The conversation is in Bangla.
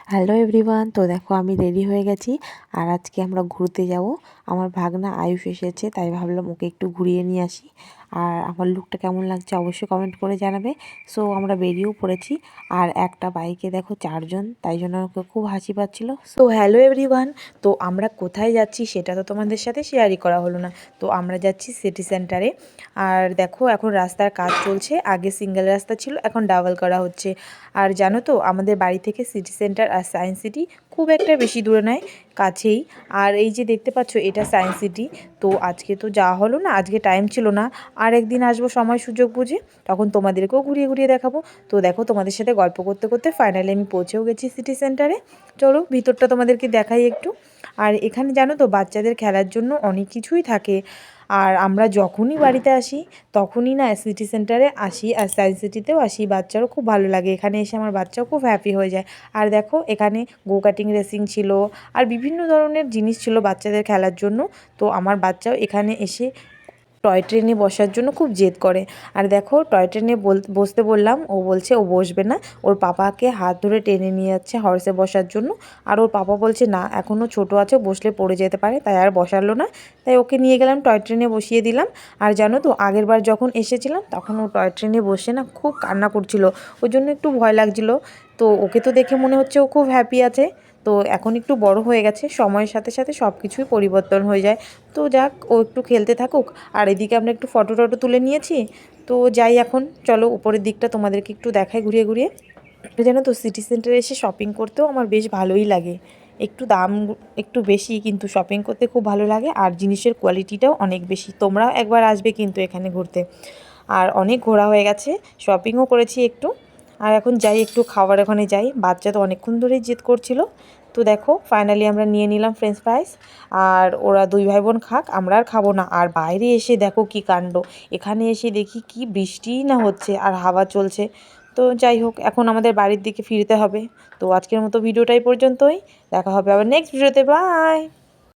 হ্যালো এভরিওয়ান, তো দেখো আমি রেডি হয়ে গেছি। আর আজকে আমরা ঘুরতে যাব। আমার ভাগনা আয়ুষ এসেছে, তাই ভাবলাম ওকে একটু ঘুরিয়ে নিয়ে আসি। আর আমার লুকটা কেমন লাগছে অবশ্যই কমেন্ট করে জানাবে। সো আমরা বেরিয়েও পড়েছি। আর একটা বাইকে দেখো 4 জন, তাই জন্য ওকে খুব হাসি পাচ্ছিল। সো হ্যালো এভরিওয়ান, তো আমরা কোথায় যাচ্ছি সেটা তো তোমাদের সাথে শেয়ারই করা হলো না। তো আমরা যাচ্ছি সিটি সেন্টারে। আর দেখো এখন রাস্তার কাজ চলছে, আগে সিঙ্গেল রাস্তা ছিল, এখন ডাবল করা হচ্ছে। আর জানো তো আমাদের বাড়ি থেকে সিটি সেন্টার আর সায়েন্স সিটি খুব একটা বেশি দূরে নয়, কাছেই। আর এই যে দেখতে পাচ্ছ এটা সায়েন্স সিটি। তো আজকে তো যাওয়া হলো না, আজকে টাইম ছিল না। আর একদিন আসবো সময় সুযোগ বুঝে, তখন তোমাদেরকেও ঘুরিয়ে ঘুরিয়ে দেখাবো। তো দেখো তোমাদের সাথে গল্প করতে করতে ফাইনালি আমি পৌঁছেও গেছি সিটি সেন্টারে। চলো ভিতরটা তোমাদেরকে দেখাই একটু। আর এখানে জানো তো বাচ্চাদের খেলার জন্য অনেক কিছুই থাকে। আর আমরা যখনই বাড়িতে আসি তখনই না সিটি সেন্টারে আসি, আর সায়েন্স সিটিতেও আসি। বাচ্চারও খুব ভালো লাগে, এখানে এসে আমার বাচ্চাও খুব হ্যাপি হয়ে যায়। আর দেখো এখানে গো কাটিং রেসিং ছিল, আর বিভিন্ন ধরনের জিনিস ছিল বাচ্চাদের খেলার জন্য। তো আমার বাচ্চাও এখানে এসে টয় ট্রেনে বসার জন্য খুব জেদ করে। আর দেখো টয় ট্রেনে বসতে বললাম, ও বলছে ও বসবে না, ওর পাপাকে হাত ধরে টেনে নিয়ে যাচ্ছে হর্সে বসার জন্য। আর ওর পাপা বলছে না, এখনও ছোট আছে, বসলে পড়ে যেতে পারে, তাই আর বসালো না। তাই ওকে নিয়ে গেলাম টয় ট্রেনে বসিয়ে দিলাম। আর জানো তো আগেরবার যখন এসেছিলাম তখন ও টয় ট্রেনে বসে না খুব কান্না করছিল, ওই জন্য একটু ভয় লাগছিল। তো ওকে তো দেখে মনে হচ্ছে ও খুব হ্যাপি আছে। তো এখন একটু বড় হয়ে গেছে, সময়ের সাথে সাথে সব কিছুই পরিবর্তন হয়ে যায়। তো যাক, ও একটু খেলতে থাকুক। আর এদিকে আমরা একটু ফটো টটো তুলে নিয়েছি। তো যাই এখন, চলো উপরের দিকটা তোমাদেরকে একটু দেখাই ঘুরিয়ে ঘুরিয়ে। জানো তো সিটি সেন্টারে এসে শপিং করতেও আমার বেশ ভালোই লাগে। একটু দাম একটু বেশি, কিন্তু শপিং করতে খুব ভালো লাগে। আর জিনিসের কোয়ালিটিটাও অনেক বেশি। তোমরাও একবার আসবে কিন্তু এখানে ঘুরতে। আর অনেক ঘোরা হয়ে গেছে, শপিংও করেছি একটু। আর এখন যাই একটু খাবার ওখানে যাই, বাচ্চা তো অনেকক্ষণ ধরেই জেদ করছিল। তো দেখো ফাইনালি আমরা নিয়ে নিলাম ফ্রেঞ্চ ফ্রাইস। আর ওরা দুই ভাই বোন খাক, আমরা আর খাবো না। আর বাইরে এসে দেখো কি কাণ্ড, এখানে এসে দেখি কি বৃষ্টিই না হচ্ছে আর হাওয়া চলছে। তো যাই হোক, এখন আমাদের বাড়ির দিকে ফিরতে হবে। তো আজকের মতো ভিডিওটাই পর্যন্তই, দেখা হবে আবার নেক্সট ভিডিওতে। বাই।